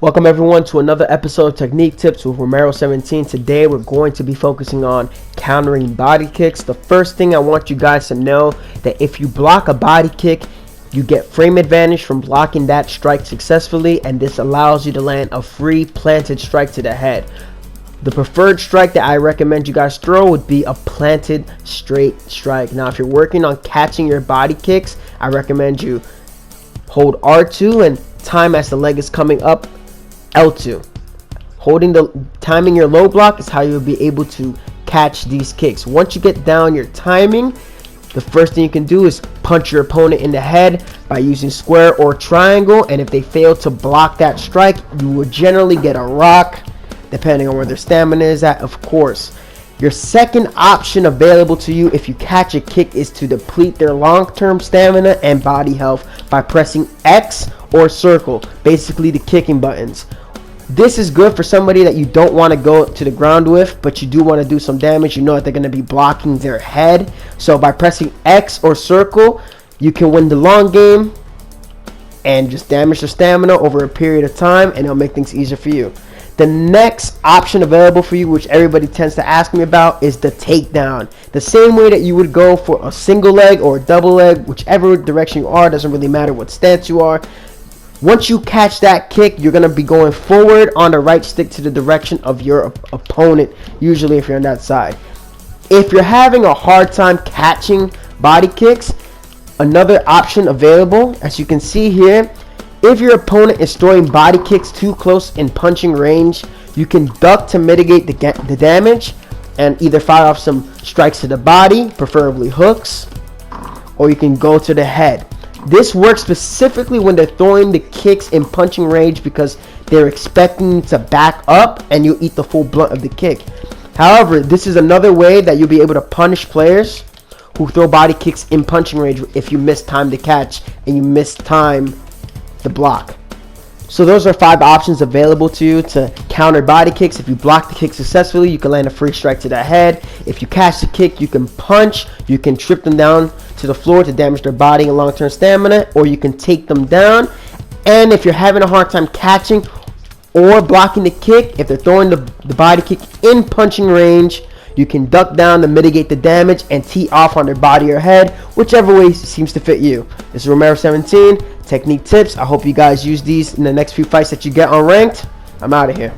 Welcome everyone to another episode of Technique Tips with RomeroXVII. Today we're going to be focusing on countering body kicks. The first thing I want you guys to know that if you block a body kick, you get frame advantage from blocking that strike successfully, and this allows you to land a free planted strike to the head. The preferred strike that I recommend you guys throw would be a planted straight strike. Now if you're working on catching your body kicks, I recommend you hold R2 and time as the leg is coming up L2. Timing your low block is how you'll be able to catch these kicks. Once you get down your timing, the first thing you can do is punch your opponent in the head by using square or triangle, and if they fail to block that strike, you will generally get a rock, depending on where their stamina is at, of course. Your second option available to you if you catch a kick is to deplete their long-term stamina and body health by pressing X or circle, basically the kicking buttons. This is good for somebody that you don't want to go to the ground with, but you do want to do some damage. You know that they're going to be blocking their head. So by pressing X or circle, you can win the long game and just damage their stamina over a period of time, and it'll make things easier for you. The next option available for you, which everybody tends to ask me about, is the takedown. The same way that you would go for a single leg or a double leg, whichever direction you are, doesn't really matter what stance you are. Once you catch that kick, you're going to be going forward on the right stick to the direction of your opponent, usually if you're on that side. If you're having a hard time catching body kicks, another option available, as you can see here, if your opponent is throwing body kicks too close in punching range, you can duck to mitigate the damage and either fire off some strikes to the body, preferably hooks, or you can go to the head. This works specifically when they're throwing the kicks in punching range because they're expecting to back up and you eat the full blunt of the kick. However, this is another way that you'll be able to punish players who throw body kicks in punching range if you miss time to catch and you miss time the block. So those are 5 options available to you to counter body kicks. If you block the kick successfully, you can land a free strike to the head. If you catch the kick, you can punch, you can trip them down to the floor to damage their body and long-term stamina, or you can take them down. And if you're having a hard time catching or blocking the kick, if they're throwing the body kick in punching range, you can duck down to mitigate the damage and tee off on their body or head, whichever way seems to fit you. This is RomeroXVII, Technique Tips. I hope you guys use these in the next few fights that you get on ranked. I'm out of here.